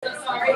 Sorry.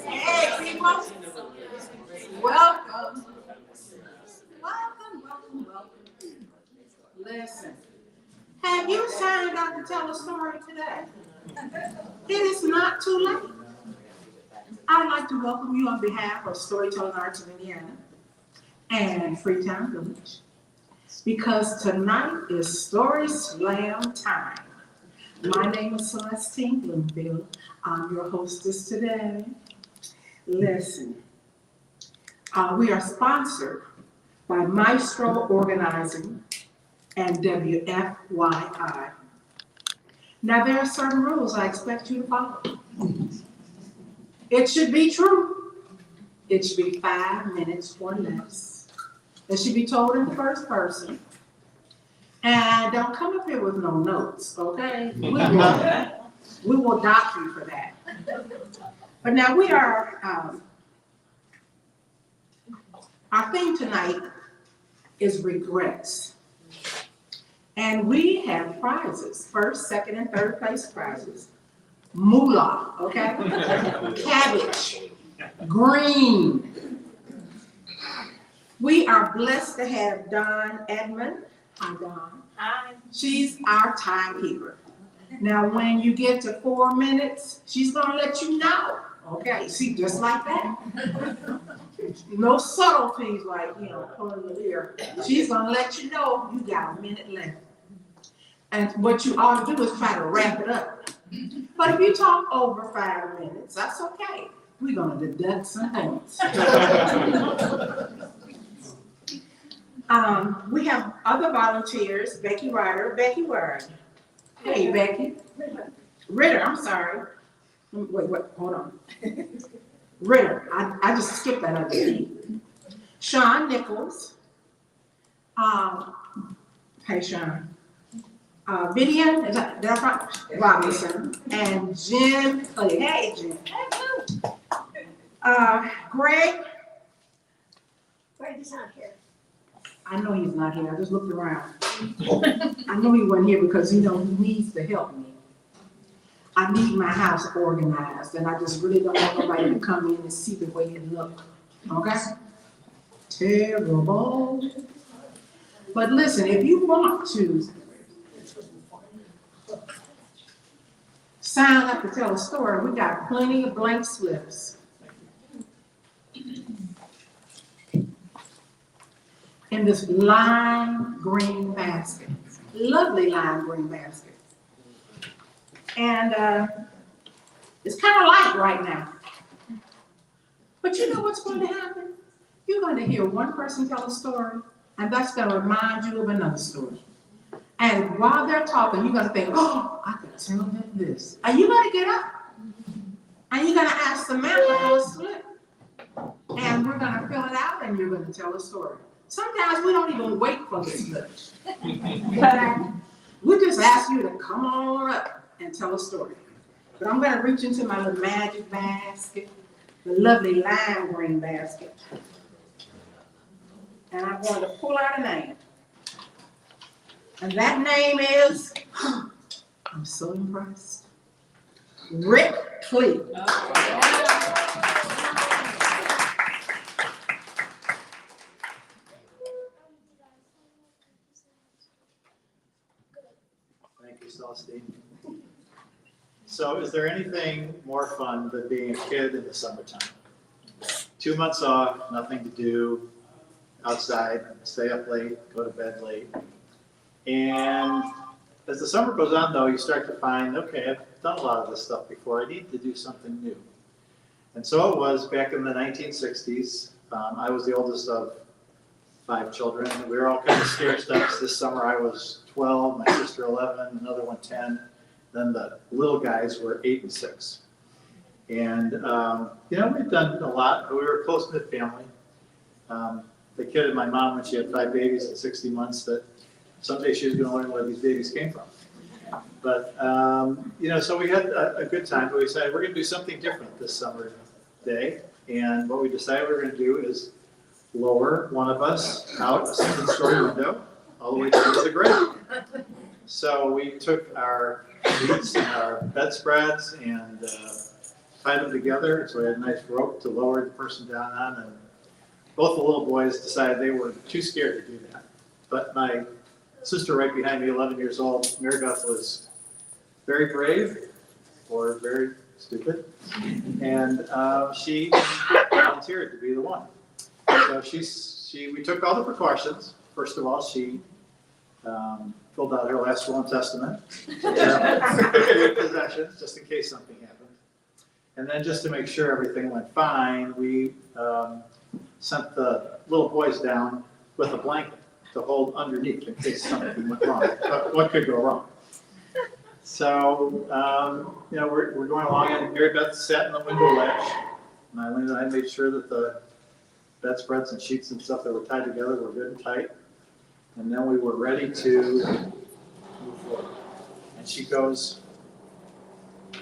Hey, people. Welcome. Welcome. Listen, have you signed up to tell a story today? It is not too late. I'd like to welcome you on behalf of Storytelling Arts of Indiana and Freetown Village, because tonight is Story Slam time. My name is Celestine Bloomfield. I'm your hostess today. Listen, we are sponsored by Maestro Organizing and WFYI. Now, there are certain rules I expect you to follow. It should be true. It should be 5 minutes or less. It should be told in the first person. And don't come up here with no notes, okay? We will dock you for that. But now we are, our theme tonight is regrets. And we have prizes, first, second, and third place prizes. Moolah, okay? Cabbage, green. We are blessed to have Dawn Edmond. Hi, Dawn. Hi. She's our timekeeper. Now, when you get to 4 minutes, she's gonna let you know. Okay, see, just like that. No subtleties like, pulling the ear. She's gonna let you know you got a minute left. And what you ought to do is try to wrap it up. But if you talk over 5 minutes, that's okay. We're gonna deduct some things. We have other volunteers, Becky Ryder. Becky, where are you? Hey, Becky. Ritter, I'm sorry. Wait, hold on. Ritter, I just skipped that other name. Sean Nichols. Hey, Sean. Vivian, is that right? Robinson. And Jim. Hey, Jim. Greg. Greg is not here. I know he's not here. I just looked around. I know he wasn't here because he needs to help me. I need my house organized, and I just really don't want nobody to come in and see the way it looks. Okay? Terrible. But listen, if you want to sign up to tell a story, we got plenty of blank slips. In this lime green basket. Lovely lime green basket. And it's kind of light right now. But you know what's going to happen? You're going to hear one person tell a story, and that's going to remind you of another story. And while they're talking, you're going to think, oh, I could tell them this. And you're going to get up. And you're going to ask Samantha for a slip. And we're going to fill it out, and you're going to tell a story. Sometimes we don't even wait for the slip. We just ask you to come on up and tell a story. But I'm going to reach into my little magic basket, the lovely lime green basket. And I'm going to pull out a name. And that name is, I'm so impressed, Rick Clee. Thank you, Celestine. So is there anything more fun than being a kid in the summertime? 2 months off, nothing to do, outside, stay up late, go to bed late. And as the summer goes on though, you start to find, okay, I've done a lot of this stuff before, I need to do something new. And so it was back in the 1960s. I was the oldest of 5 children. We were all kind of stair-steps. This summer I was 12, my sister 11, another one 10. Then the little guys were 8 and 6. And, we've done a lot. We were a close-knit family. The kid and my mom, when she had 5 babies at 60 months, that someday she was going to learn where these babies came from. But, so we had a good time, but we decided we're going to do something different this summer day. And what we decided we were going to do is lower one of us out a 7-story window all the way down to the grave. So we took our sheets and our bedspreads and tied them together. So we had a nice rope to lower the person down on. And both the little boys decided they were too scared to do that. But my sister right behind me, 11 years old, Mary Beth, was very brave or very stupid. And she volunteered to be the one. So we took all the precautions. First of all, she filled out her last will and testament, possessions, just in case something happened. And then just to make sure everything went fine, we sent the little boys down with a blanket to hold underneath in case something went wrong. But what could go wrong? So, we're going along, and Mary Beth sat in the window ledge, and Eileen and I made sure that the bedspreads and sheets and stuff that were tied together were good and tight. And then we were ready to move forward. And she goes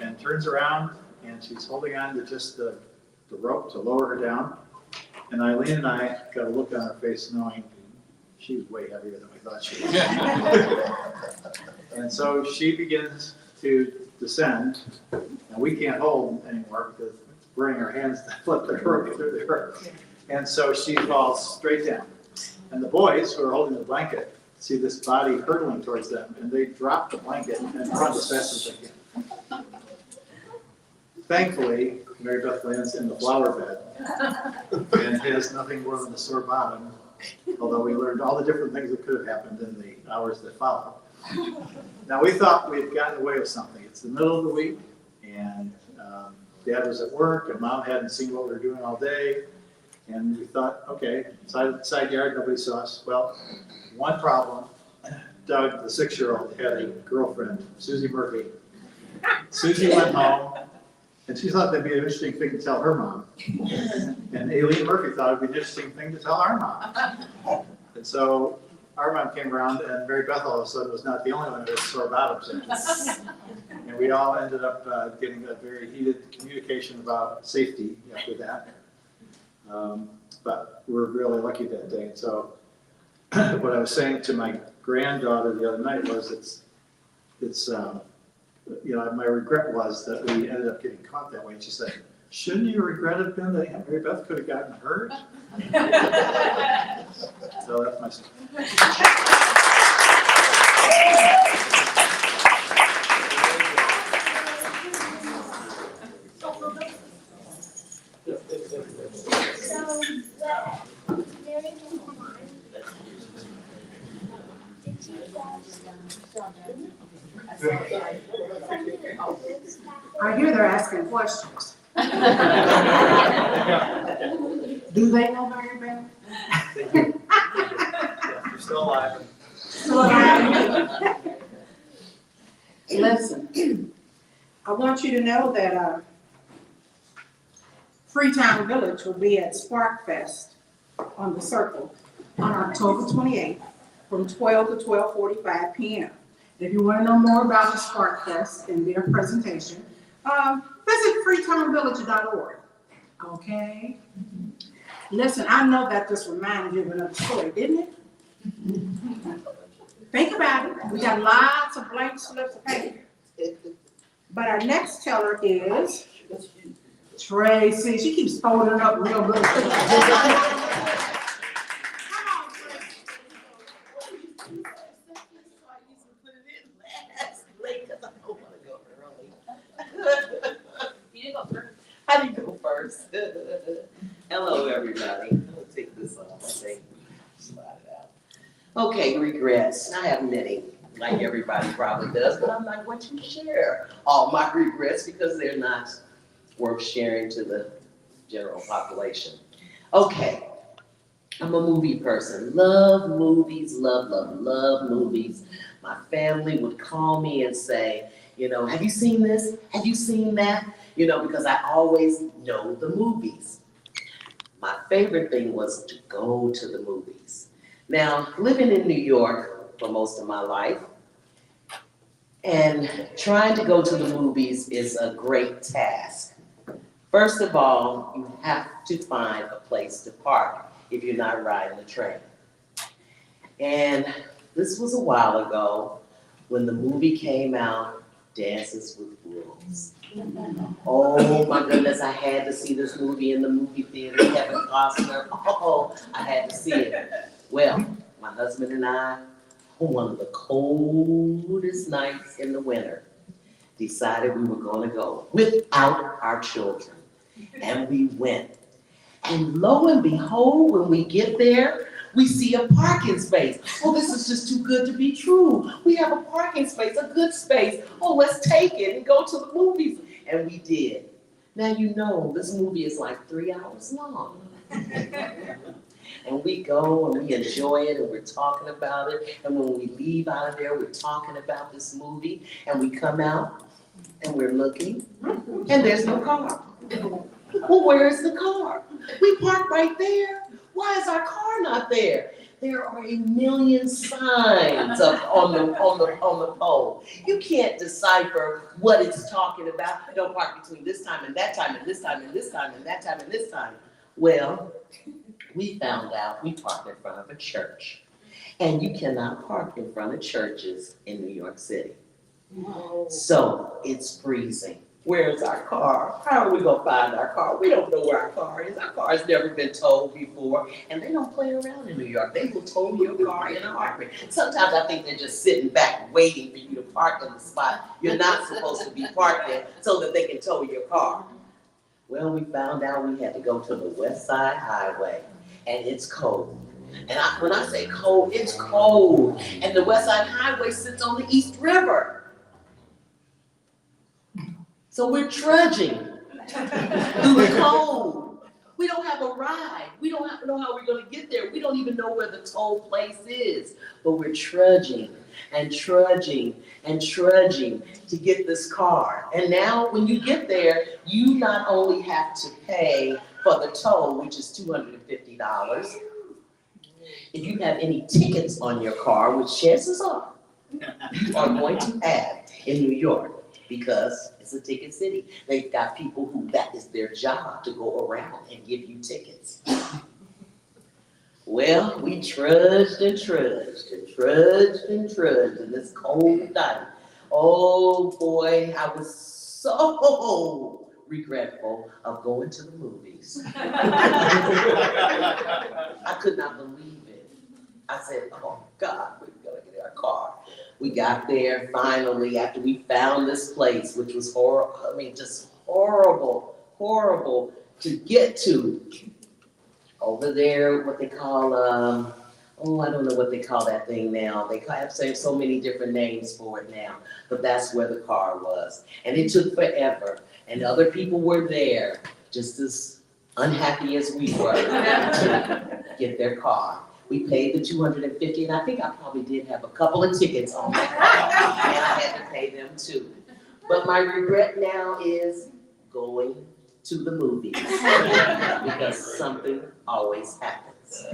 and turns around, and she's holding on to just the rope to lower her down. And Eileen and I got a look on her face knowing she was way heavier than we thought she was. And so she begins to descend, and we can't hold anymore because it's burning our hands to flip the rope through the earth. And so she falls straight down. And the boys who are holding the blanket see this body hurtling towards them, and they drop the blanket and run as fast as they can. Thankfully, Mary Beth lands in the flower bed and has nothing more than a sore bottom, although we learned all the different things that could have happened in the hours that followed. Now, we thought we had gotten away with something. It's the middle of the week, and Dad was at work, and Mom hadn't seen what we were doing all day. And we thought, okay, side yard, nobody saw us. Well, one problem, Doug, the 6-year-old, had a girlfriend, Susie Murphy. Susie went home, and she thought that'd be an interesting thing to tell her mom. And Aileen Murphy thought it'd be an interesting thing to tell our mom. And so our mom came around, and Mary Beth all of a sudden was not the only one who had sore bottoms. And we all ended up getting a very heated communication about safety after that. But we were really lucky that day. And so what I was saying to my granddaughter the other night was my regret was that we ended up getting caught that way. And she said, shouldn't your regret have been that Mary Beth could have gotten hurt? So that's my story. I hear they're asking questions. Do they know Mary Beth? You're still alive. Listen, I want you to know that Freetown Village will be at Spark Fest on the Circle on October 28th from 12 to 12:45 p.m. If you want to know more about the Spark Fest and their presentation, visit freetownvillage.org. Okay? Listen, I know that this reminded you of another story, didn't it? Think about it. We got lots of blank slips of paper. But our next teller is Tracy. She keeps folding it up real good. How do you go first? Hello, everybody. I'll take this off. I think slide it out. Okay, regrets. I have many, like everybody probably does, but I'm not going to share all my regrets because they're not worth sharing to the general population. Okay, I'm a movie person. Love movies, love movies. My family would call me and say, have you seen this? Have you seen that? Because I always know the movies. My favorite thing was to go to the movies. Now, living in New York for most of my life, and trying to go to the movies is a great task. First of all, you have to find a place to park if you're not riding the train. And this was a while ago when the movie came out, Dances with Wolves. Oh my goodness, I had to see this movie in the movie theater, Kevin Costner. Oh, I had to see it. Well, my husband and I, on one of the coldest nights in the winter, decided we were gonna go without our children. And we went. And lo and behold, when we get there, we see a parking space. Oh, this is just too good to be true. We have a parking space, a good space. Oh, let's take it and go to the movies. And we did. Now this movie is like 3 hours long. And we go and we enjoy it and we're talking about it. And when we leave out of there, we're talking about this movie. And we come out and we're looking and there's no car. Well, where's the car? We parked right there. Why is our car not there? There are a million signs up on the pole. You can't decipher what it's talking about. Don't park between this time and that time and this time and this time and that time and this time. Well, we found out we parked in front of a church. And you cannot park in front of churches in New York City. So it's freezing. Where's our car? How are we gonna find our car? We don't know where our car is. Our car has never been towed before. And they don't play around in New York. They will tow your car in a heartbeat. Sometimes I think they're just sitting back waiting for you to park in the spot you're not supposed to be parked in so that they can tow your car. Well, we found out we had to go to the West Side Highway, and it's cold. And when I say cold, it's cold. And the West Side Highway sits on the East River. So we're trudging through the cold. We don't have a ride. We don't know how we're gonna get there. We don't even know where the toll place is. But we're trudging and trudging and trudging to get this car. And now when you get there, you not only have to pay for the toll, which is $250. If you have any tickets on your car, which chances are you are going to have in New York, because it's a ticket city. They've got people who that is their job to go around and give you tickets. Well, we trudged and trudged and trudged and trudged in this cold night. Oh boy, I was so regretful of going to the movies. I could not believe it. I said, oh God, we're gonna get in our car. We got there finally after we found this place, which was horrible. I mean, just horrible to get to. Over there, what they call, I don't know what they call that thing now. They have so many different names for it now, but that's where the car was. And it took forever. And other people were there, just as unhappy as we were to get their car. We paid the $250, and I think I probably did have a couple of tickets on my car, and I had to pay them too. But my regret now is going to the movies, because something always happens.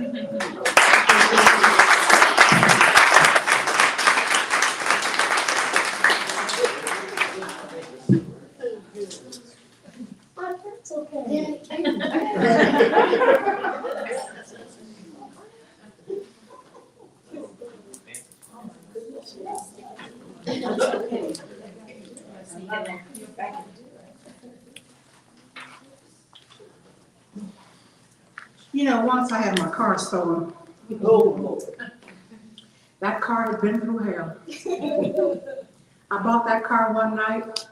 But that's okay. Once I had my car stolen. That car had been through hell. I bought that car one night,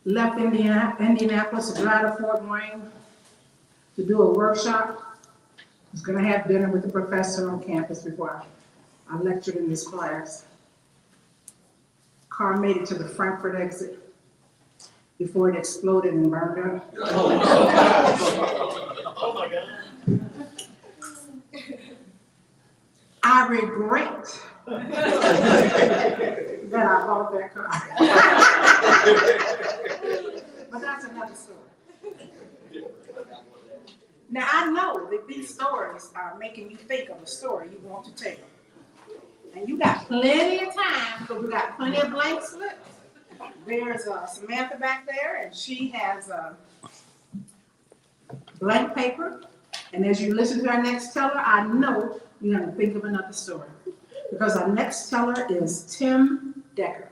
left Indianapolis to drive to Fort Wayne to do a workshop. I was gonna have dinner with the professor on campus before I lectured in this class. Car made it to the Frankfurt exit before it exploded and burned up. Oh my God. I regret that I bought that car. But that's another story. Now, I know that these stories are making you think of a story you want to tell. And you got plenty of time, because we got plenty of blank slips. There's Samantha back there, and she has blank paper. And as you listen to our next teller, I know you're going to think of another story. Because our next teller is Tim Decker.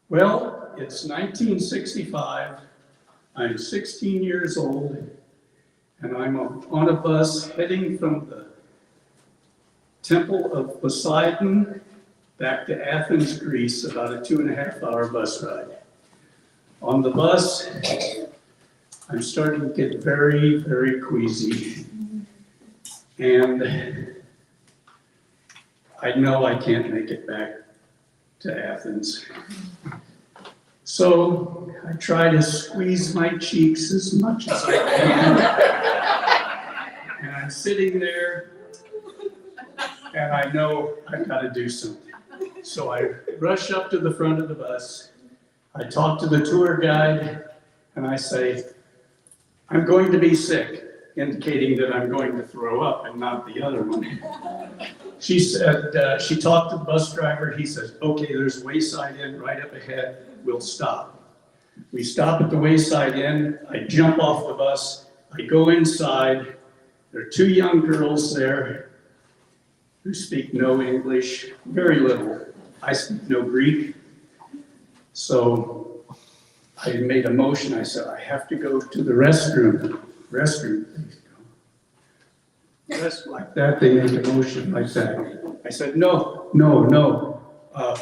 Well, it's 1965. I'm 16 years old, and I'm on a bus heading from the Temple of Poseidon back to Athens, Greece, about a 2.5-hour bus ride. On the bus, I'm starting to get very, very queasy, and I know I can't make it back to Athens. So I try to squeeze my cheeks as much as I can. And I'm sitting there, and I know I've got to do something. So I rush up to the front of the bus. I talk to the tour guide, and I say, I'm going to be sick, indicating that I'm going to throw up and not the other one. She said, she talked to the bus driver. He says, okay, there's a Wayside Inn right up ahead. We'll stop. We stop at the Wayside Inn. I jump off the bus. I go inside. There are 2 young girls there who speak no English, very little. I speak no Greek. So I made a motion. I said, I have to go to the restroom. Restroom, please go. Just like that, they make a motion like that. I said, no,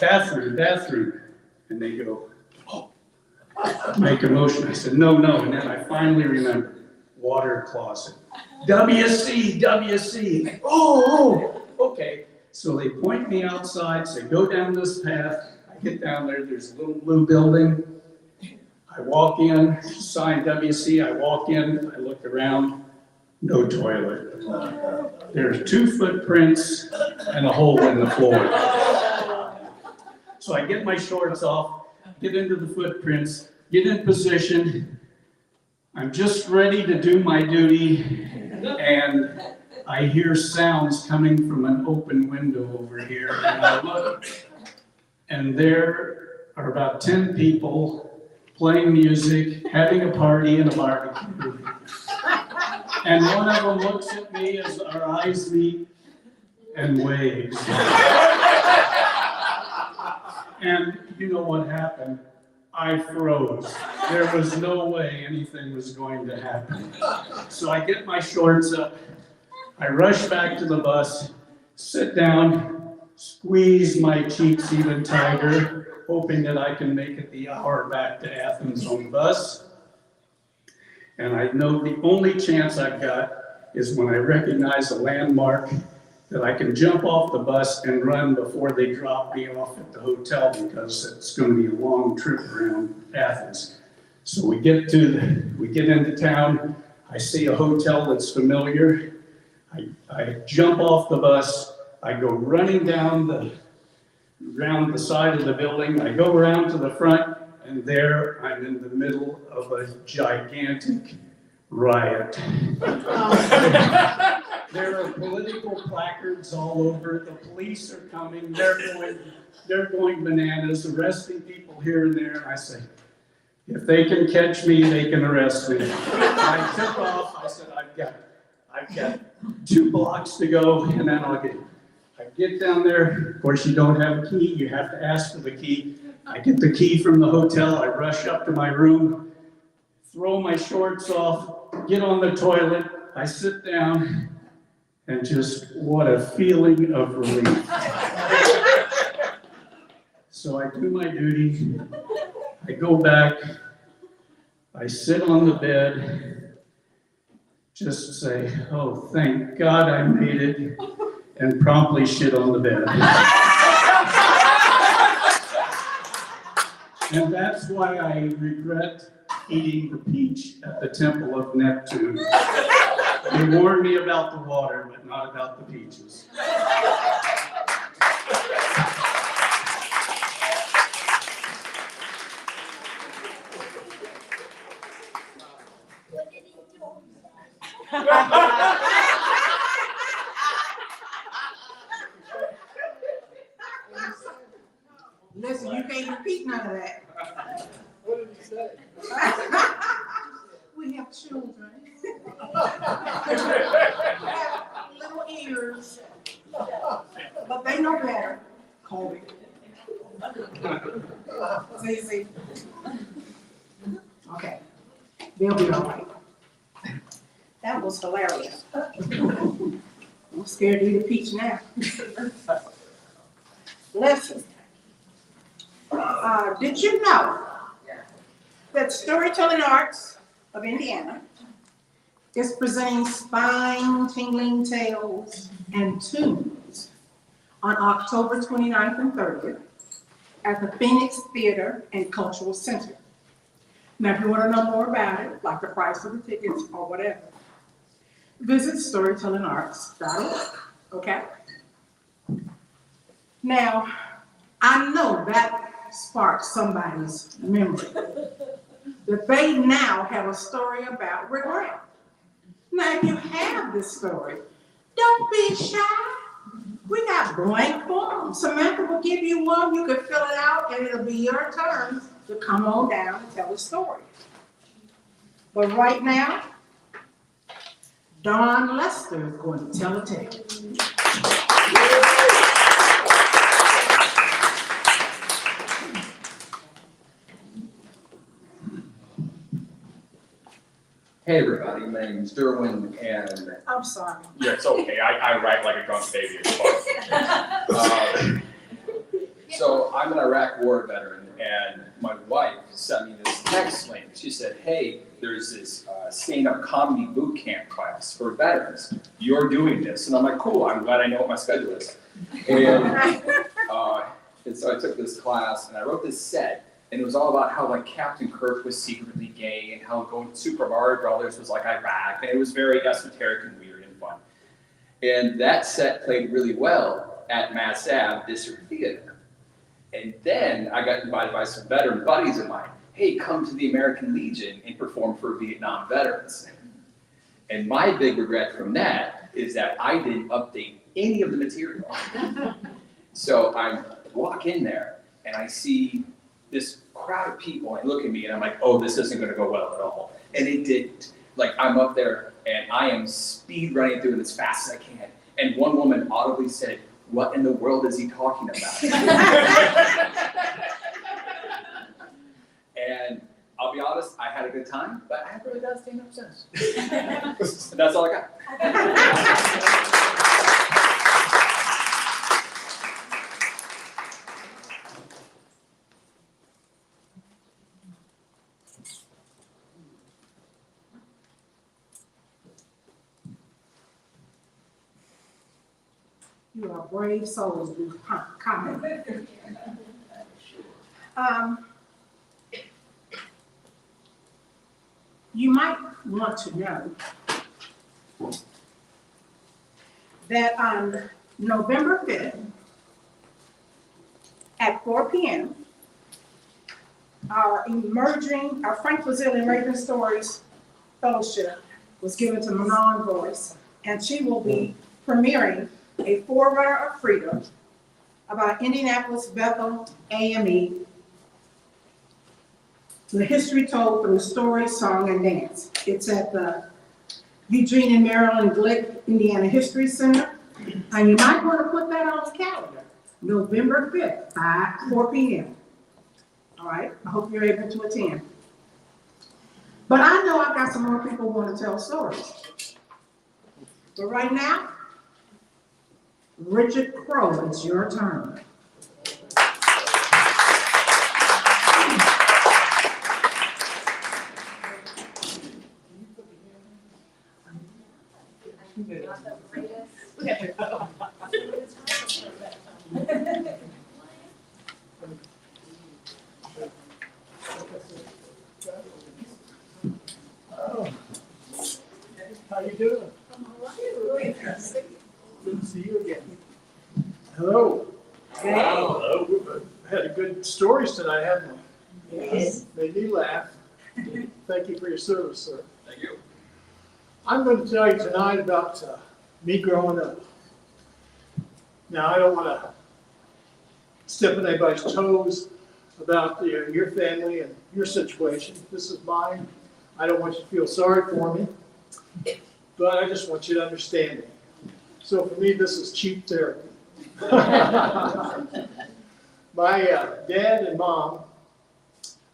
bathroom. And they go, oh, make a motion. I said, no. And then I finally remembered, water closet. WC. Oh, okay. So they point me outside, say, go down this path. I get down there, there's a little blue building. I walk in, sign WC, I walk in, I look around, no toilet. There's 2 footprints and a hole in the floor. So I get my shorts off, get into the footprints, get in position. I'm just ready to do my duty, and I hear sounds coming from an open window over here. And I look, and there are about 10 people playing music, having a party and a barbecue. And one of them looks at me as our eyes meet and waves. And you know what happened? I froze. There was no way anything was going to happen. So I get my shorts up, I rush back to the bus, sit down, squeeze my cheeks even tighter, hoping that I can make it the hour back to Athens on the bus. And I know the only chance I've got is when I recognize a landmark that I can jump off the bus and run before they drop me off at the hotel, because it's going to be a long trip around Athens. So we get into town. I see a hotel that's familiar. I jump off the bus. I go running down around the side of the building. I go around to the front, and there I'm in the middle of a gigantic riot. There are political placards all over. The police are coming. They're going bananas, arresting people here and there. And I say, if they can catch me, they can arrest me. I took off. I said, I've got 2 blocks to go, and then I get down there. Of course, you don't have a key. You have to ask for the key. I get the key from the hotel. I rush up to my room, throw my shorts off, get on the toilet. I sit down, and just what a feeling of relief. So I do my duty. I go back. I sit on the bed. just say, oh, thank God I made it, and promptly shit on the bed. And that's why I regret eating the peach at the Temple of Neptune. They warned me about the water, but not about the peaches. What did he do? Listen, you can't repeat none of that. What did he say? We have children. Have little ears, but they know better. Colby. See. Okay, they'll be all right. That was hilarious. I'm scared to eat a peach now. Listen, did you know that Storytelling Arts of Indiana is presenting spine-tingling tales and tunes on October 29th and 30th at the Phoenix Theater and Cultural Center. Now, if you want to know more about it, like the price of the tickets or whatever, visit storytellingarts.org, okay? Now, I know that sparked somebody's memory, that they now have a story about regret. Now, if you have this story, don't be shy. We got blank forms. Samantha will give you one, you can fill it out, and it'll be your turn to come on down and tell a story. But right now, Dawn Lester is going to tell a tale. Hey everybody, my name's Derwin, and I'm sorry. Yeah, it's okay. I write like a drunk baby. It's fine. so I'm an Iraq war veteran, and my wife sent me this text link. She said, hey, there's this stand-up comedy boot camp class for veterans. You're doing this. And I'm like, cool, I'm glad I know what my schedule is. And so I took this class, and I wrote this set. And it was all about how like Captain Kirk was secretly gay and how going to Super Mario Brothers was like Iraq. And it was very esoteric and weird and fun. And that set played really well at Mass Ave District Theater. And then I got invited by some veteran buddies of mine. Hey, come to the American Legion and perform for Vietnam veterans. And my big regret from that is that I didn't update any of the material. So I walk in there and I see this crowd of people and look at me and I'm like, oh, this isn't gonna go well at all. And it didn't. Like I'm up there and I am speed running through it as fast as I can. And one woman audibly said, what in the world is he talking about? And I'll be honest, I had a good time, but I haven't really done stand up since. That's all I got. You are brave souls who comment. You might want to know that on November 5th at 4 p.m., our Frank Fazil Emerging Stories Fellowship was given to Manon Voice, and she will be premiering A Forerunner of Freedom about Indianapolis Bethel AME, the history told through story, song, and dance. It's at the Eugene and Maryland Glick Indiana History Center, and you might want to put that on the calendar, November 5th, 4 p.m. All right, I hope you're able to attend. But I know I've got some more people who want to tell stories. But right now, Richard Crow, it's your turn. Oh. How you doing? Good to see you again. Hello. Hello. Had a good stories tonight, haven't we? Yes. Made me laugh. Thank you for your service, sir. Thank you. I'm going to tell you tonight about me growing up. Now, I don't want to step on anybody's toes about your family and your situation. This is mine. I don't want you to feel sorry for me, but I just want you to understand me. So for me, this is cheap therapy. My dad and mom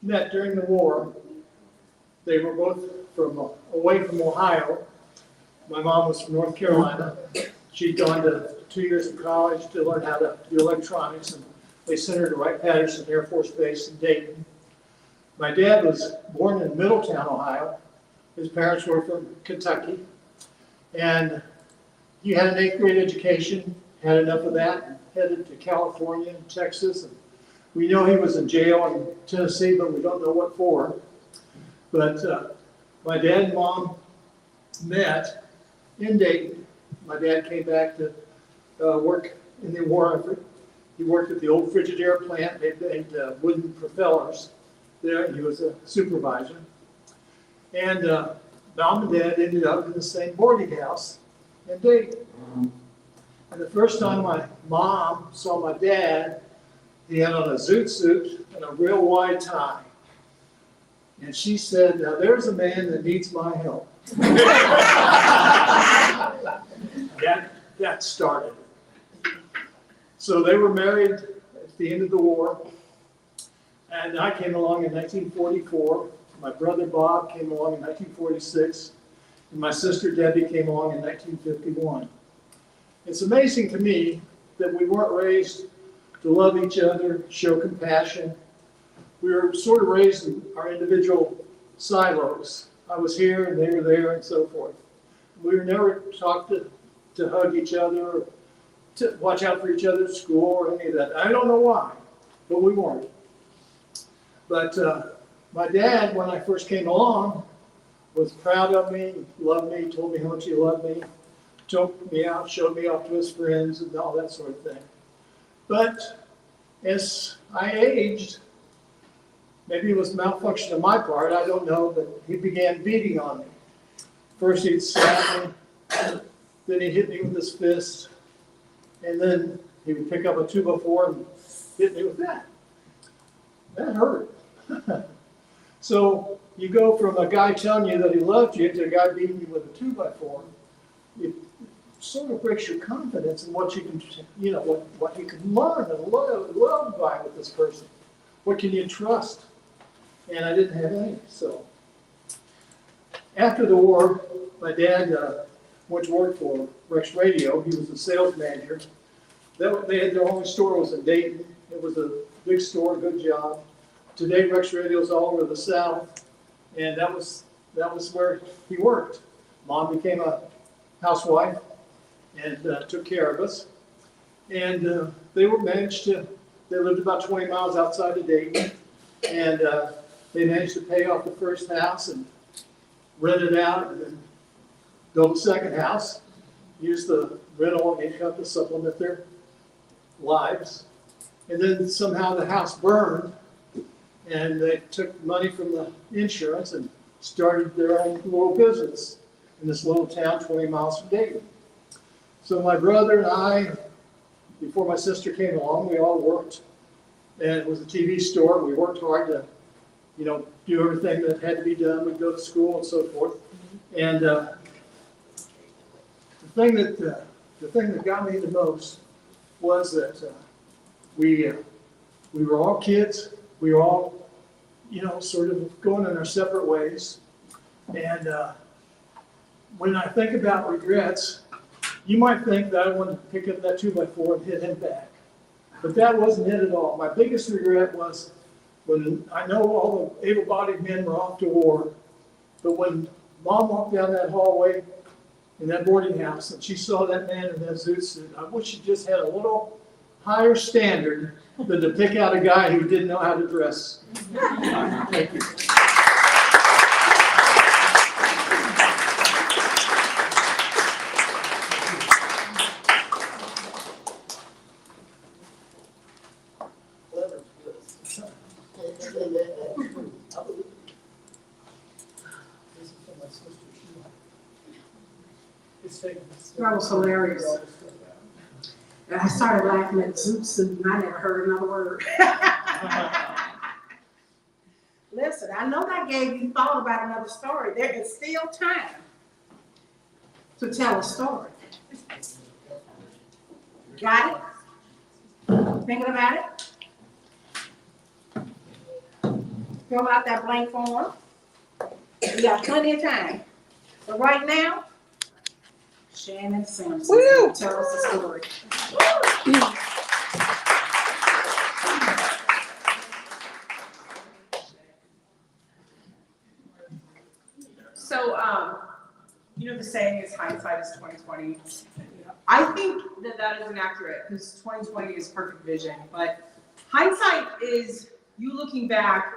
met during the war. They were both away from Ohio. My mom was from North Carolina. She'd gone to 2 years of college to learn how to do electronics, and they sent her to Wright-Patterson Air Force Base in Dayton. My dad was born in Middletown, Ohio. His parents were from Kentucky. And he had an 8th grade education, had enough of that, and headed to California and Texas. And we know he was in jail in Tennessee, but we don't know what for. But my dad and mom met in Dayton. My dad came back to work in the war effort. He worked at the old Frigidaire plant. They made wooden propellers there, and he was a supervisor. And mom and dad ended up in the same boarding house in Dayton. And the first time my mom saw my dad, he had on a zoot suit and a real wide tie. And she said, "Now there's a man that needs my help." That started it. So they were married at the end of the war. And I came along in 1944. My brother Bob came along in 1946. And my sister Debbie came along in 1951. It's amazing to me that we weren't raised to love each other, show compassion. We were sort of raised in our individual silos. I was here and they were there and so forth. We were never taught to hug each other or to watch out for each other at school or any of that. I don't know why, but we weren't. But my dad, when I first came along, was proud of me, loved me, told me how much he loved me, took me out, showed me off to his friends and all that sort of thing. But as I aged, maybe it was malfunction on my part, I don't know, but he began beating on me. First he'd slap me, then he'd hit me with his fist, and then he would pick up a 2x4 and hit me with that. That hurt. So you go from a guy telling you that he loved you to a guy beating you with a 2x4. It sort of breaks your confidence in what you can, what you can learn and love by with this person. What can you trust? And I didn't have any. So after the war, my dad went to work for Rex Radio. He was the sales manager. They had their only store was in Dayton. It was a big store, good job. Today, Rex Radio is all over the South, and that was where he worked. Mom became a housewife and took care of us. And they lived about 20 miles outside of Dayton, and they managed to pay off the first house and rent it out, and then build a second house, use the rental income to supplement their lives. And then somehow the house burned, and they took money from the insurance and started their own little business in this little town 20 miles from Dayton. So my brother and I, before my sister came along, we all worked. And it was a TV store. We worked hard to, do everything that had to be done. We'd go to school and so forth. And the thing that got me the most was that we were all kids. We were all, sort of going in our separate ways. And when I think about regrets, you might think that I wanted to pick up that 2x4 and hit him back. But that wasn't it at all. My biggest regret was when I know all the able-bodied men were off to war, but when Mom walked down that hallway in that boarding house, and she saw that man in that zoot suit. I wish she just had a little higher standard than to pick out a guy who didn't know how to dress. Thank you. That was hilarious. I started laughing at zoot suit and I never heard another word. Listen, I know that gave you thought about another story. There is still time to tell a story. Got it? Thinking about it? Fill out that blank form. We got plenty of time. But right now, Shannon Simpson, tell us the story. So, you know, the saying is hindsight is 20/20. I think that that is inaccurate because 20/20 is perfect vision, but hindsight is you looking back,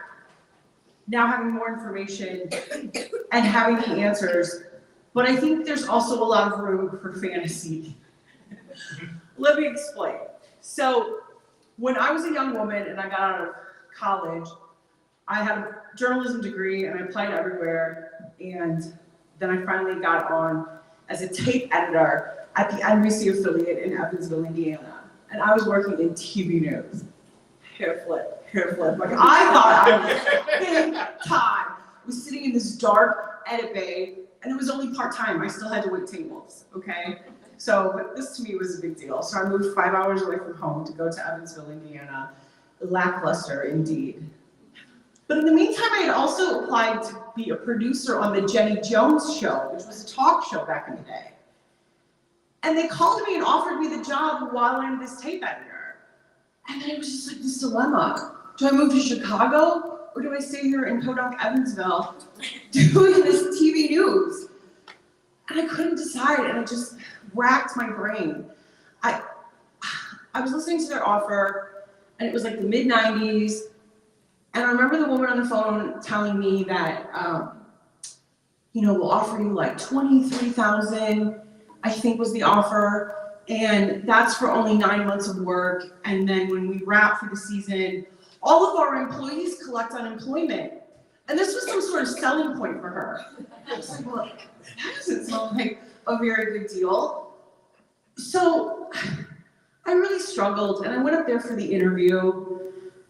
now having more information and having the answers. But I think there's also a lot of room for fantasy. Let me explain. So, when I was a young woman and I got out of college, I had a journalism degree and I applied everywhere. And then I finally got on as a tape editor at the NBC affiliate in Evansville, Indiana. And I was working in TV news. Hair flip. Like I thought I was big time. I was sitting in this dark edit bay and it was only part-time. I still had to wait tables, okay? So, but this to me was a big deal. So I moved 5 hours away from home to go to Evansville, Indiana. Lackluster indeed. But in the meantime, I had also applied to be a producer on the Jenny Jones show, which was a talk show back in the day. And they called me and offered me the job while I'm this tape editor. And then it was just like this dilemma. Do I move to Chicago or do I stay here in Podunk, Evansville doing this TV news? And I couldn't decide and it just racked my brain. I was listening to their offer and it was like the mid-90s. And I remember the woman on the phone telling me that, we'll offer you like $23,000, I think was the offer. And that's for only 9 months of work. And then when we wrap for the season, all of our employees collect unemployment. And this was some sort of selling point for her. I was like, well, that doesn't sound like a very good deal. So I really struggled and I went up there for the interview.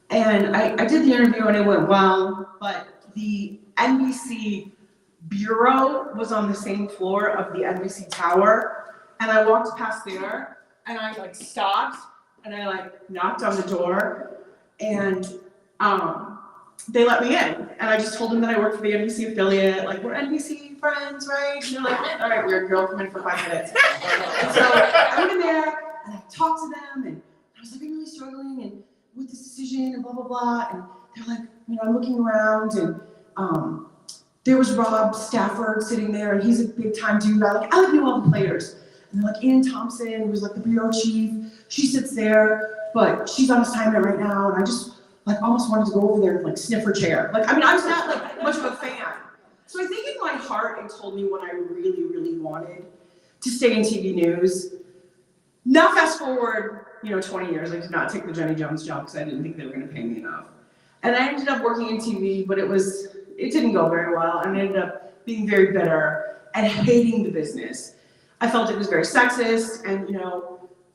And I did the interview and it went well, but the NBC bureau was on the same floor of the NBC tower. And I walked past there and I stopped and I knocked on the door and they let me in. And I just told them that I worked for the NBC affiliate, we're NBC friends, right? And they're like, all right, weird girl, come in for 5 minutes. And so I went in there and I talked to them and I was I'm really struggling and with this decision and blah, blah, blah. And they're like, I'm looking around and there was Rob Stafford sitting there and he's a big time dude. I knew all the players. And they're Ann Thompson, who's the bureau chief. She sits there, but she's on assignment right now. And I just almost wanted to go over there and sniff her chair. I was not much of a fan. So I think in my heart, it told me what I really, really wanted to stay in TV news. Now fast forward, 20 years, I did not take the Jenny Jones job because I didn't think they were going to pay me enough. And I ended up working in TV, but it didn't go very well. And I ended up being very bitter and hating the business. I felt it was very sexist and,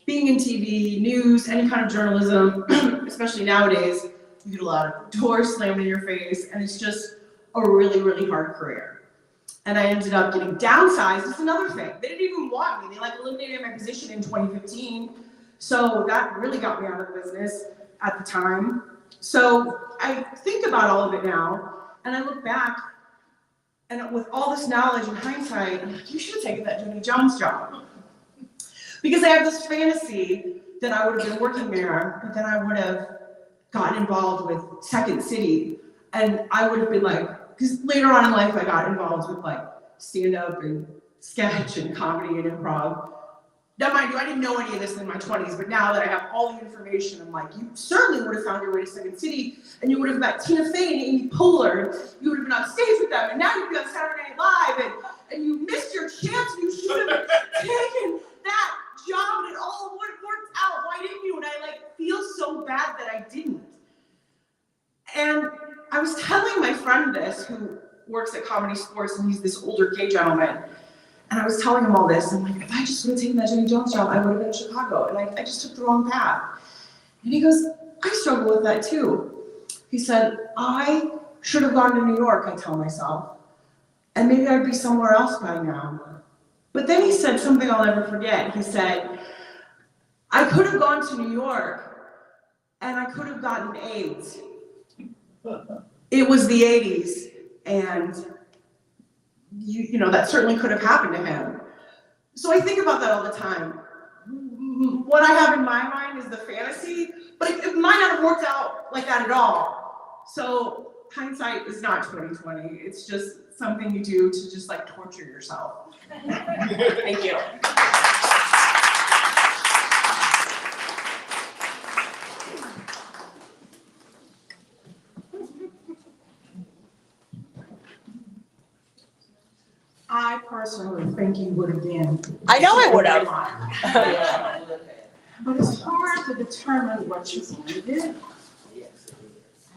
being in TV, news, any kind of journalism, especially nowadays, you get a lot of doors slammed in your face and it's just a really, really hard career. And I ended up getting downsized. That's another thing. They didn't even want me. They eliminated my position in 2015. So that really got me out of the business at the time. So I think about all of it now and I look back and with all this knowledge and hindsight, I'm like, you should have taken that Jenny Jones job. Because I have this fantasy that I would have been working there, but then I would have gotten involved with Second City. And I would have been because later on in life, I got involved with stand-up and sketch and comedy and improv. Now, mind you, I didn't know any of this in my 20s, but now that I have all the information, I'm like, you certainly would have found your way to Second City, and you would have met Tina Fey and Amy Poehler, and you would have been on stage with them, and now you'd be on Saturday Night Live, and you missed your chance, and you should have taken that job, and it all would have worked out. Why didn't you? And I like feel so bad that I didn't. And I was telling my friend this, who works at Comedy Sports, and he's this older gay gentleman. And I was telling him all this, and like, if I just would have taken that Jenny Jones job, I would have been in Chicago. And I just took the wrong path. And he goes, I struggle with that too. He said, I should have gone to New York, I tell myself. And maybe I'd be somewhere else by now. But then he said something I'll never forget. He said, I could have gone to New York, and I could have gotten AIDS. It was the 80s, and you know, that certainly could have happened to him. So I think about that all the time. What I have in my mind is the fantasy, but it might not have worked out like that at all. So hindsight is not 20/20. It's just something you do to just like torture yourself. Thank you. I personally think you would have been. I know I would have. But it's hard to determine what you want to do.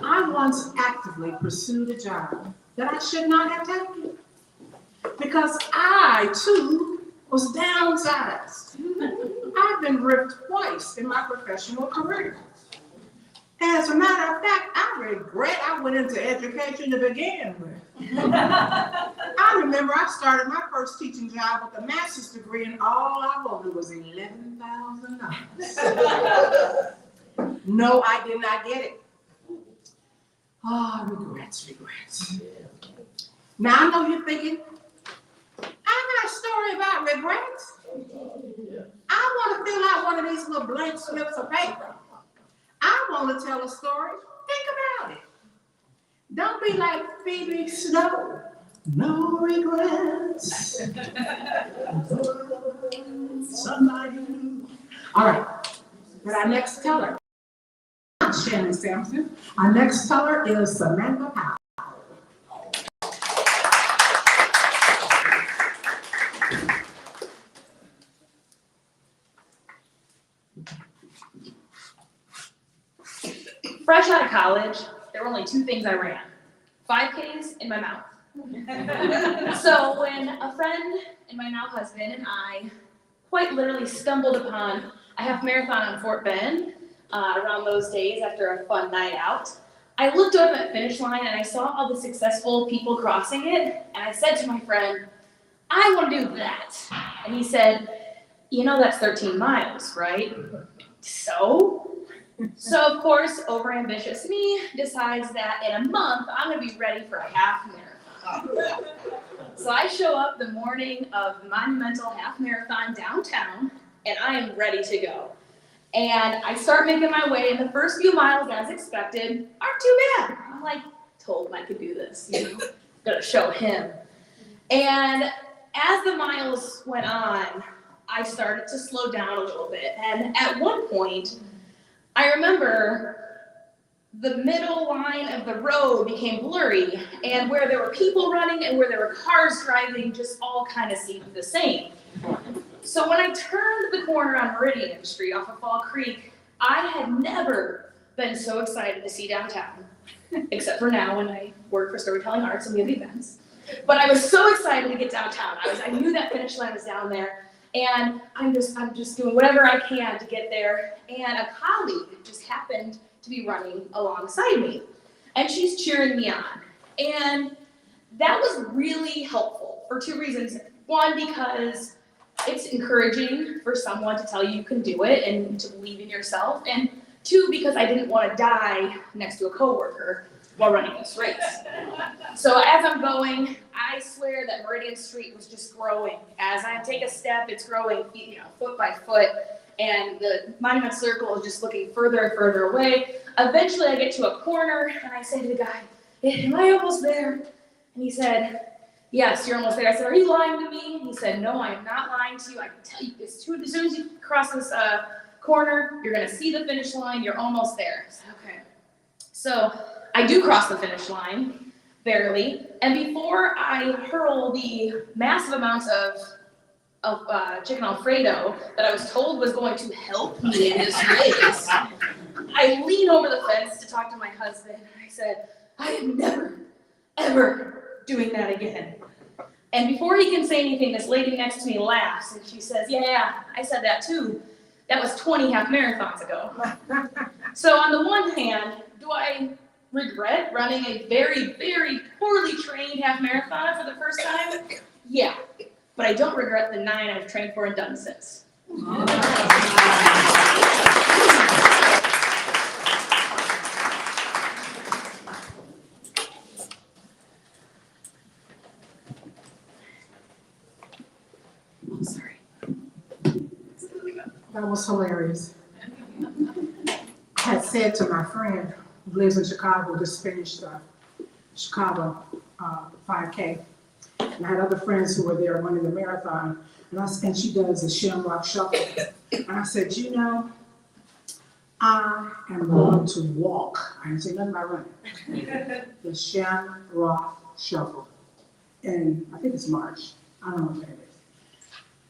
I once actively pursued a job that I should not have taken because I too was downsized. I've been ripped twice in my professional career. As a matter of fact, I regret I went into education to begin with. I remember I started my first teaching job with a master's degree, and all I wanted was $11,000. No, I did not get it. Oh, regrets. Now I know you're thinking, I got a story about regrets. I want to fill out one of these little blank slips of paper. I want to tell a story. Think about it. Don't be like Phoebe Snow. No regrets. Somebody new. All right. But our next teller, not Shannon Sampson. Our next teller is Samantha Powell. Fresh out of college, there were only two things I ran: 5Ks in my mouth. So when a friend and my now husband and I quite literally stumbled upon a half marathon on Fort Bend around those days after a fun night out, I looked over at the finish line and I saw all the successful people crossing it, and I said to my friend, I want to do that. And he said, you know that's 13 miles, right? So of course, overambitious me decides that in a month, I'm gonna be ready for a half marathon. So I show up the morning of the monumental half marathon downtown, and I am ready to go. And I start making my way, and the first few miles, as expected, aren't too bad. I'm like, told him I could do this, gonna show him. And as the miles went on, I started to slow down a little bit. And at one point, I remember the middle line of the road became blurry, and where there were people running and where there were cars driving just all kind of seemed the same. So when I turned the corner on Meridian Street off of Fall Creek, I had never been so excited to see downtown, except for now when I work for Storytelling Arts and we have events. But I was so excited to get downtown. I knew that finish line was down there. And I'm just doing whatever I can to get there. And a colleague just happened to be running alongside me. And she's cheering me on. And that was really helpful for two reasons. One, because it's encouraging for someone to tell you can do it and to believe in yourself. And two, because I didn't want to die next to a coworker while running this race. So as I'm going, I swear that Meridian Street was just growing. As I take a step, it's growing, foot by foot, and the Monument Circle is just looking further and further away. Eventually, I get to a corner, and I say to the guy, "Am I almost there?" And he said, yes, you're almost there. I said, are you lying to me? He said, no, I am not lying to you. I can tell you, as soon as you cross this corner, you're gonna see the finish line, you're almost there. I said, okay. So I do cross the finish line, barely, and before I hurl the massive amounts of chicken Alfredo that I was told was going to help me in this race, I lean over the fence to talk to my husband. I said, I am never, ever doing that again. And before he can say anything, this lady next to me laughs and she says, yeah, I said that too. That was 20 half marathons ago. So on the one hand, do I regret running a very, very poorly trained half marathon for the first time? Yeah, but I don't regret the 9 I've trained for and done since. Oh, sorry. That was hilarious. I had said to my friend who lives in Chicago, just finished Chicago 5K. And I had other friends who were there running the marathon. And she does the Shamrock Shuffle. And I said, you know, I am going to walk. I didn't say nothing about running. The Shamrock Shuffle. And I think it's March. I don't know what that is.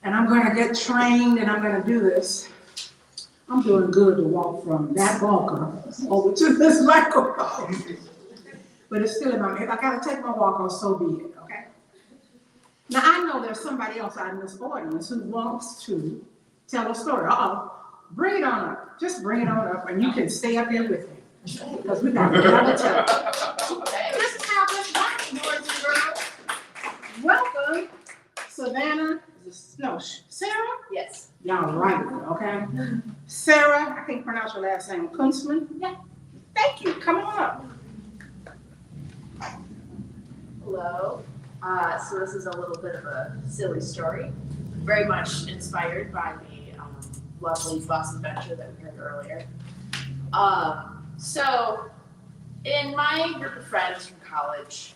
And I'm gonna get trained and I'm gonna do this. I'm doing good to walk from that bunker over to this microphone. But it's still in my, if I gotta take my walk off, so be it, okay? Now I know there's somebody else out in this audience who wants to tell a story. Bring it on up. Just bring it on up and you can stay up here with me. Because we got to tell. Just have us back, boys and girls. Welcome, Savannah. No, Sarah? Yes. Y'all right, okay? Sarah, I can't pronounce your last name, Kunstman? Yeah. Thank you, come on up. Hello. So this is a little bit of a silly story, very much inspired by the lovely bus adventure that we heard earlier. So in my group of friends from college,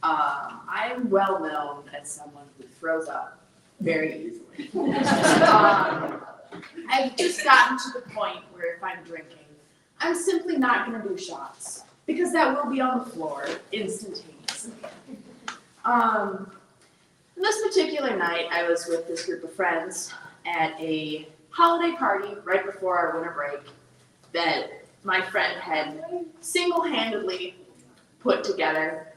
I'm well known as someone who throws up very easily. I've just gotten to the point where if I'm drinking, I'm simply not going to do shots because that will be on the floor instantaneously. This particular night, I was with this group of friends at a holiday party right before our winter break that my friend had single-handedly putting together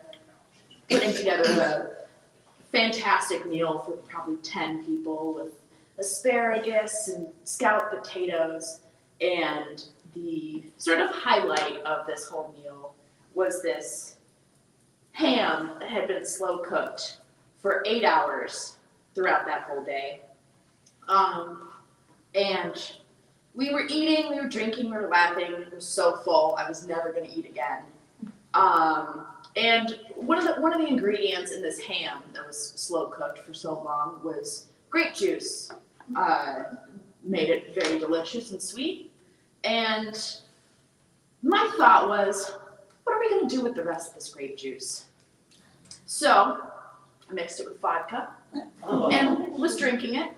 a fantastic meal for probably 10 people with asparagus and scalloped potatoes, and the sort of highlight of this whole meal was this ham that had been slow cooked for 8 hours throughout that whole day. And we were eating, we were drinking, we were laughing, we were so full, I was never gonna eat again. And one of the ingredients in this ham that was slow cooked for so long was grape juice. Made it very delicious and sweet. And my thought was, what are we gonna do with the rest of this grape juice? So I mixed it with vodka and was drinking it.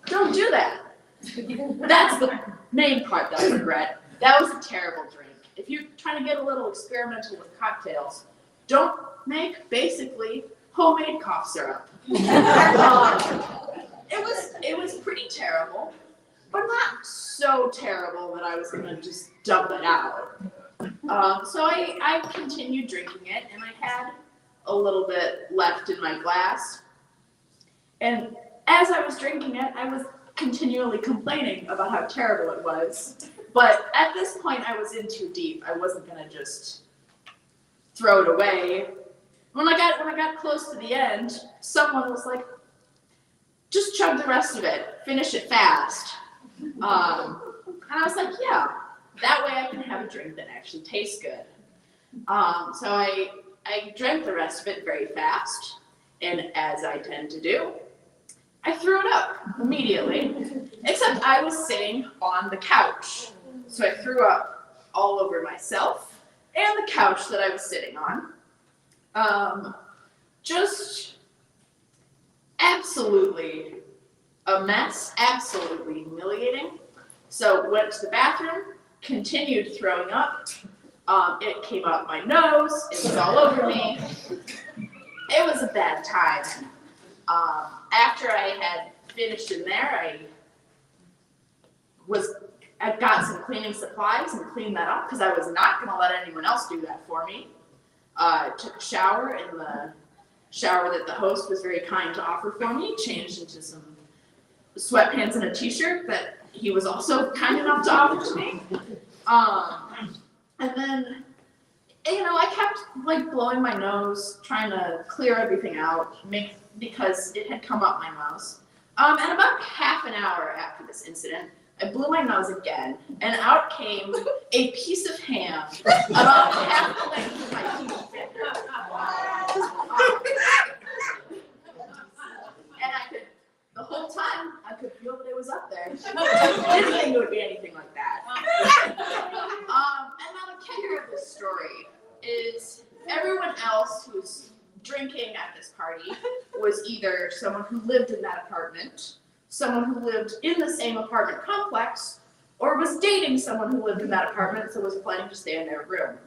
Don't do that. That's the main part that I regret. That was a terrible drink. If you're trying to get a little experimental with cocktails, don't make basically homemade cough syrup. It was pretty terrible, but not so terrible that I was gonna just dump it out. So I continued drinking it, and I had a little bit left in my glass. And as I was drinking it, I was continually complaining about how terrible it was. But at this point, I was in too deep. I wasn't gonna just throw it away. When I got close to the end, someone was like, just chug the rest of it, finish it fast. And I was like, yeah, that way I can have a drink that actually tastes good. So I drank the rest of it very fast, and as I tend to do, I threw it up immediately, except I was sitting on the couch. So I threw up all over myself and the couch that I was sitting on. Just absolutely a mess, absolutely humiliating. So went to the bathroom, continued throwing up. It came out my nose, it was all over me. It was a bad time. After I had finished in there, I got some cleaning supplies and cleaned that up because I was not going to let anyone else do that for me. Took a shower in the shower that the host was very kind to offer for me, changed into some sweatpants and a t-shirt that he was also kind enough to offer to me. And then, I kept like blowing my nose, trying to clear everything out, because it had come up my nose. And about half an hour after this incident, I blew my nose again, and out came a piece of ham about half the length of my pinky finger. And the whole time, I could feel that it was up there. I didn't think it would be anything like that. And now the kicker of this story is everyone else who's drinking at this party was either someone who lived in that apartment, someone who lived in the same apartment complex, or was dating someone who lived in that apartment, so was planning to stay in their room.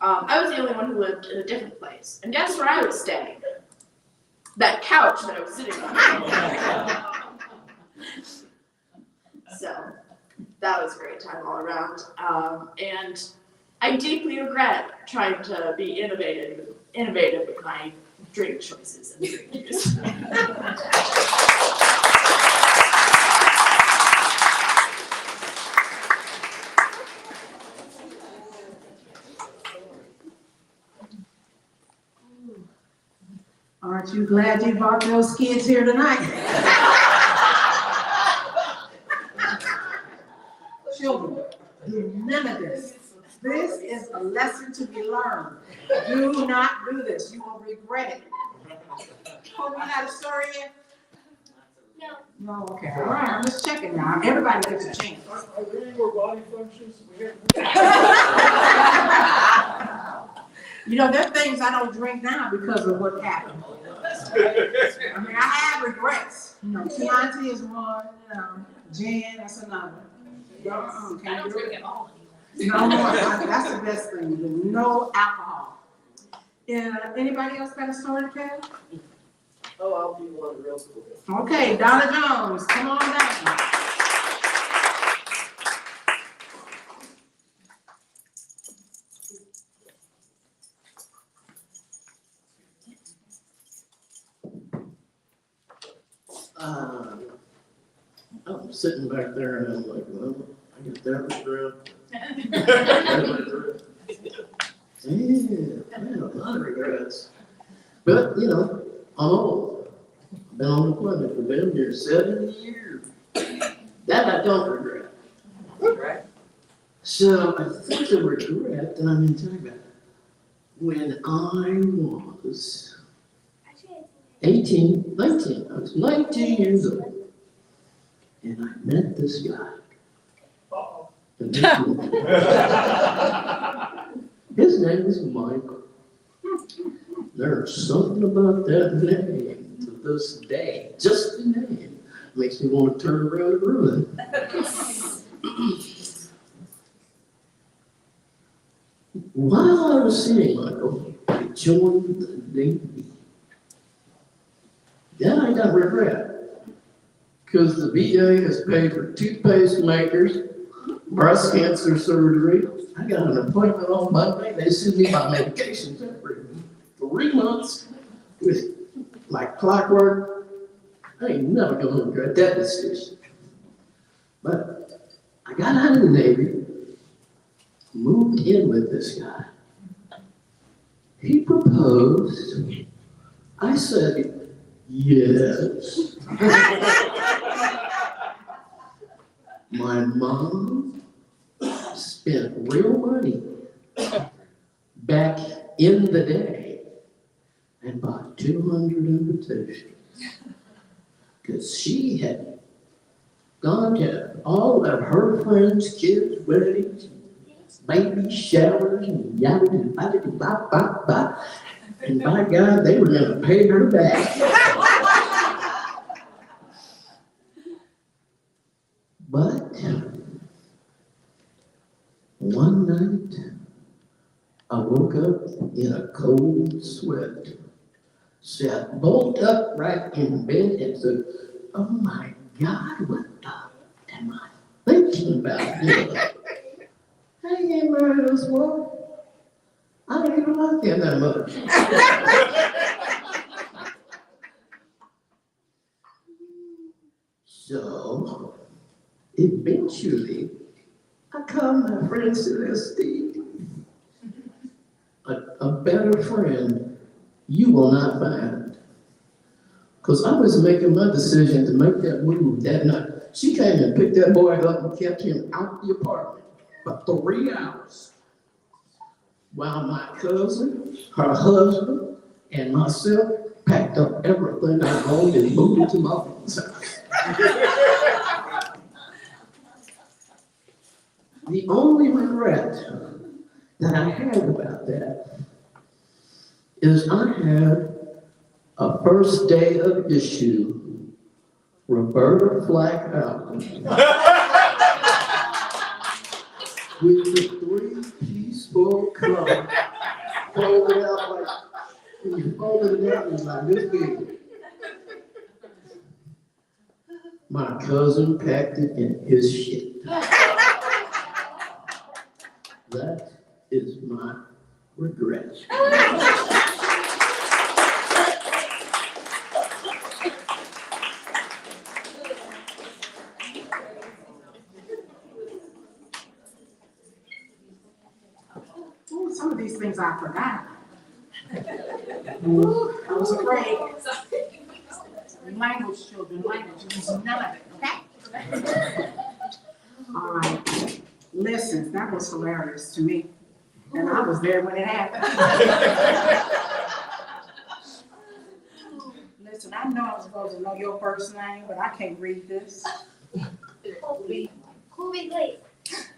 I was the only one who lived in a different place. And guess where I was staying? That couch that I was sitting on. So that was a great time all around. And I deeply regret trying to be innovative with my drink choices and drink use. Aren't you glad you brought those kids here tonight? Children, do none of this. This is a lesson to be learned. Do not do this. You will regret it. Hope you had a story yet? No. No, okay. All right, I'm just checking now. Everybody gets a chance. Are there any more body functions? There are things I don't drink now because of what happened. I mean, I have regrets. Chianti is one, gin, that's another. I don't drink at all. No more. That's the best thing. No alcohol. Anybody else got a story to tell? Oh, I'll do one real quick. Okay, Donna Jones, come on down. I'm sitting back there and I'm like, well, I get that regret. Yeah, man, a lot of regrets. But, I'm old. I've been on deployment for damn near 70 years. That I don't regret. Right? So I think the regret that I'm going to talk about, when I was 19, I was 19 years old. And I met this guy. And his name is Michael. There's something about that name to this day, just the name, makes me want to turn around and run. While I was seeing Michael, I joined the Navy. Then I got regret. Because the VA has paid for toothpaste makers, breast cancer surgery. I got an appointment on Monday. They send me my medications every 3 months with like clockwork. I ain't never going to regret that decision. But I got out of the Navy, moved in with this guy. He proposed. I said, yes. My mom spent real money back in the day and bought 200 invitations because she had gone to all of her friends' kids' weddings, baby showers, and yada yada yada. And by God, they were going to pay her back. One night, I woke up in a cold sweat, sat bolt upright in bed and said, oh my God, what the am I thinking about doing? I ain't getting married to this woman. I don't even like her that much. So, eventually, I called my friend Celeste. A better friend you will not find. Because I was making my decision to make that move that night. She came and picked that boy up and kept him out the apartment for 3 hours. While my cousin, her husband, and myself packed up everything I owned and moved it to my mom's house. The only regret that I had about that is I had a first day of issue Roberta Flack album with the 3-piece full cover folded out like, when you folded it out, it was like this big. My cousin packed it in his shit. That is my regret. Ooh, some of these things I forgot. Ooh, I was afraid. Language, children, language, use none of it, okay? All right. Listen, that was hilarious to me. And I was there when it happened. Listen, I know I was supposed to know your first name, but I can't read this. Colby. Colby Glade.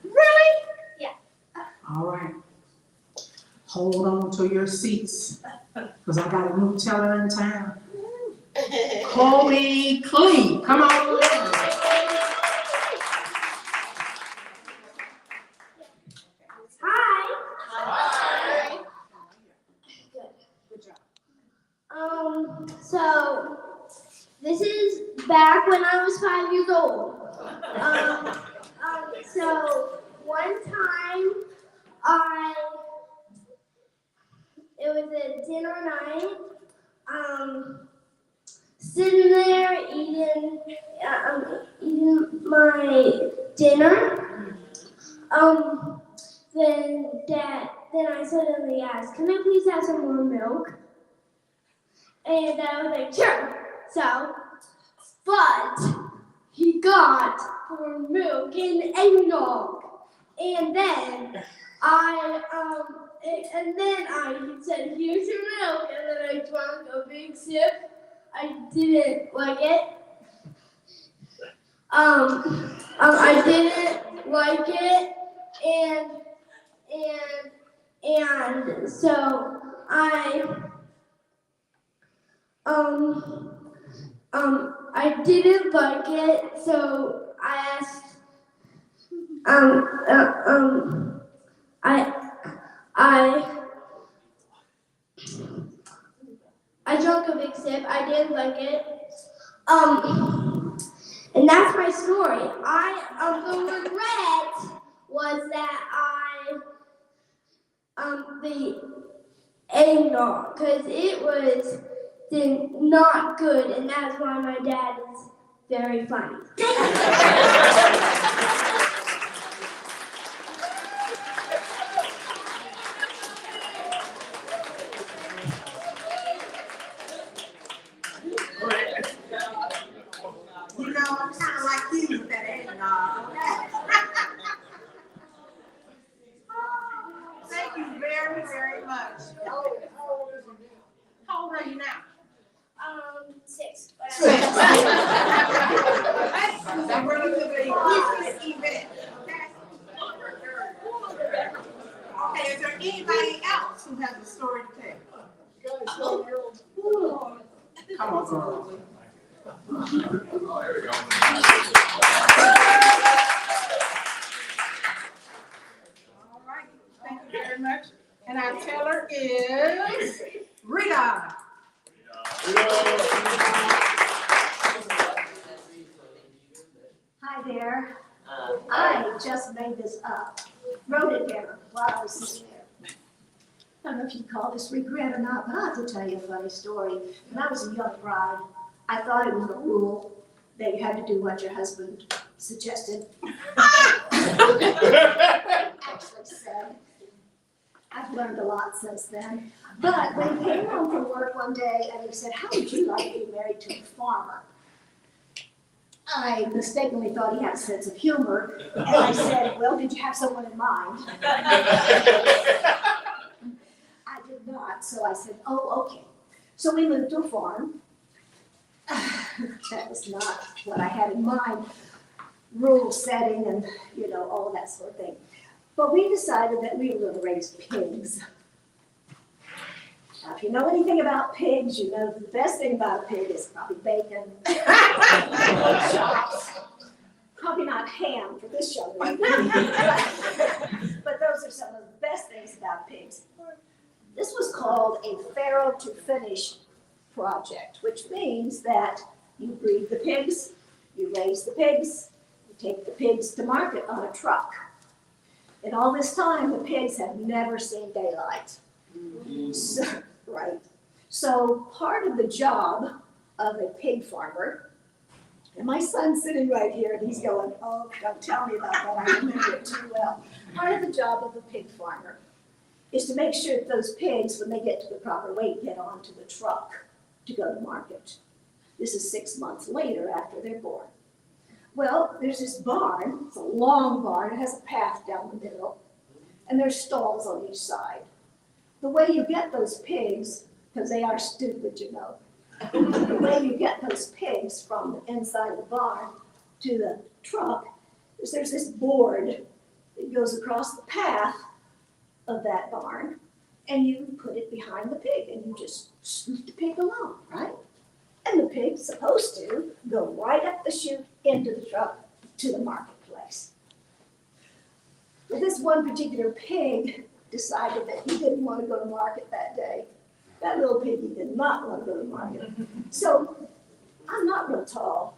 Really? Yeah. All right. Hold on to your seats, because I got a new teller in town. Chloe Clee, come on. Hi. Hi. Good job. So this is back when I was 5 years old. So one time it was a dinner night. Sitting there eating my dinner. Then I suddenly asked, "Can I please have some more milk?" And I was like, "Sure." So, but he got more milk and eggnog, and then I said, "Here's your milk," and then I drank a big sip. I didn't like it. I didn't like it, and so I didn't like it. So I asked, I drank a big sip. I didn't like it. And that's my story. The regret was that the eggnog, because it was not good, and that's why my dad is very funny. You know, I'm kind of like you with that eggnog, okay? Thank you very, very much. How old are you now? 6. A relatively recent event, okay? Okay, is there anybody else who has a story to tell? Come on, girl. Oh, there we go. Hi there. I, I just made this up. Wrote it down while I was sitting there. I don't know if you'd call this regret or not, but I'll have to tell you a funny story. When I was a young bride, I thought it was a rule that you had to do what your husband suggested. Actually said. I've learned a lot since then. But when he came home from work one day and he said, "How would you like to be married to a farmer?" I mistakenly thought he had a sense of humor, and I said, "Well, did you have someone in mind?" I did not, so I said, "Oh, okay." So we moved to a farm. That was not what I had in mind, rule setting and, all that sort of thing. But we decided that we were going to raise pigs. Now, if you know anything about pigs, you know the best thing about a pig is probably bacon, chops, probably not ham for this young lady, but those are some of the best things about pigs. This was called a farrow to finish project, which means that you breed the pigs, you raise the pigs, you take the pigs to market on a truck. And all this time, the pigs have never seen daylight. So, right. So part of the job of a pig farmer, and my son's sitting right here and he's going, "Oh, don't tell me about that, I remember it too well." Part of the job of a pig farmer is to make sure that those pigs, when they get to the proper weight, get onto the truck to go to market. This is 6 months later after they're born. Well, there's this barn, it's a long barn, it has a path down the middle, and there's stalls on each side. The way you get those pigs, because they are stupid, the way you get those pigs from the inside of the barn to the truck is there's this board that goes across the path of that barn, and you put it behind the pig, and you just scoot the pig along, right? And the pig's supposed to go right up the chute into the truck to the marketplace. But this one particular pig decided that he didn't want to go to market that day. That little piggy did not want to go to market. So I'm not real tall,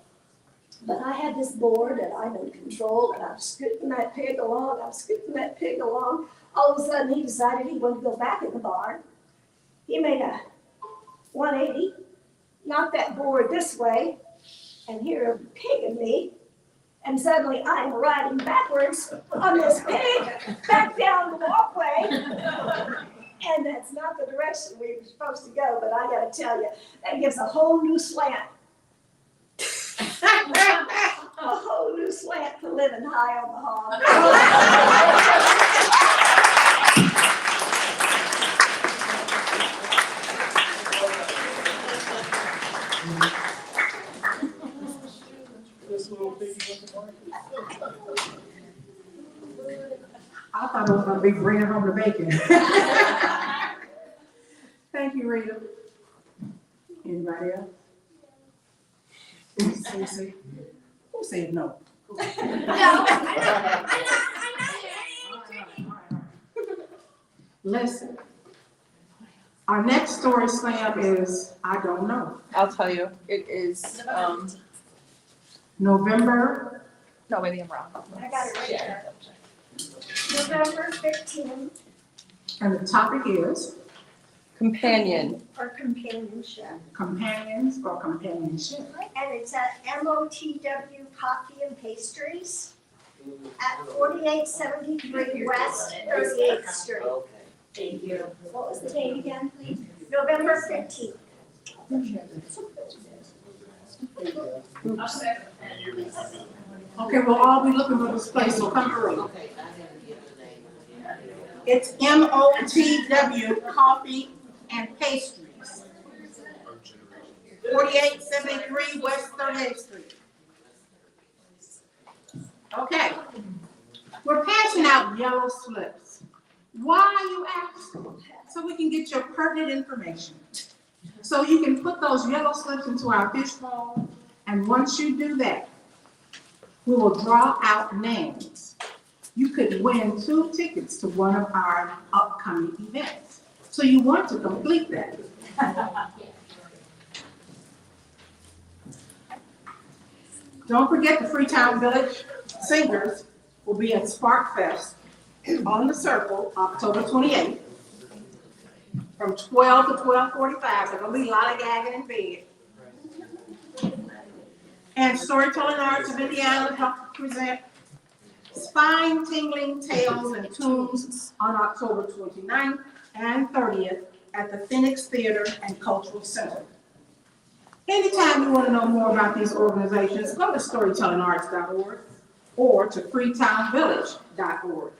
but I had this board and I'm in control and I'm scooting that pig along, All of a sudden he decided he wanted to go back in the barn. He made a 180, knocked that board this way, and here a pig in me, and suddenly I am riding backwards on this pig back down the walkway. And that's not the direction we were supposed to go, but I gotta tell you, that gives a whole new slant. A whole new slant to living high on the hog. I thought it was gonna be bringing home the bacon. Thank you, Rita. Anybody else? Susie? Who said no? Listen, our next story slam is, I don't know, I'll tell you, it is, November, No, maybe I'm wrong. I got it right here. November 15th, and the topic is companion. or companionship. companions or companionship. And it's at MOTW Coffee and Pastries at 4873 West 38th Street. okay. Thank you. What was the date again, please? November 15th. Okay, we'll all be looking for this place, so come early. Okay, I didn't get the name. It's MOTW Coffee and Pastries. 4873 West 38th Street. Okay. We're passing out yellow slips. Why, you ask? So we can get your pertinent information. So you can put those yellow slips into our fishbowl, and once you do that, we will draw out names. You could win 2 tickets to one of our upcoming events. So you want to complete that. Don't forget the Freetown Village Singers will be at Spark Fest on the Circle, October 28th, from 12 to 12:45. There's gonna be a lot of gagging and bed. And Storytelling Arts of Indiana helped present spine-tingling tales and tunes on October 29th and 30th at the Phoenix Theater and Cultural Center. Anytime you want to know more about these organizations, go to storytellingarts.org or to freetownvillage.org.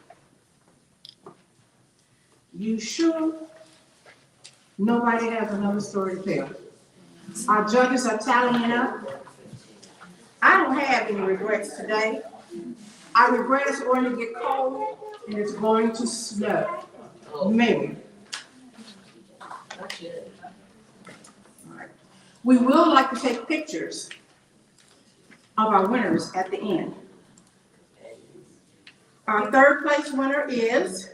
You sure nobody has another story to tell? Our judges are tallying up. I don't have any regrets today. I regret it's going to get cold and it's going to snow. Maybe. We will like to take pictures of our winners at the end. Our third place winner is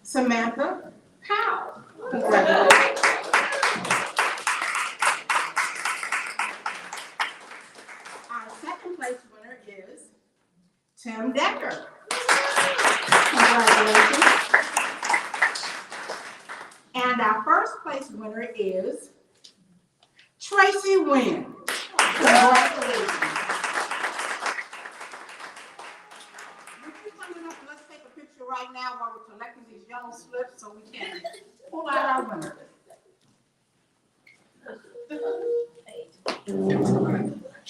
Samantha Powell. Congratulations. Our second place winner is Tim Decker. Congratulations. And our first place winner is Tracy Wynn. Congratulations.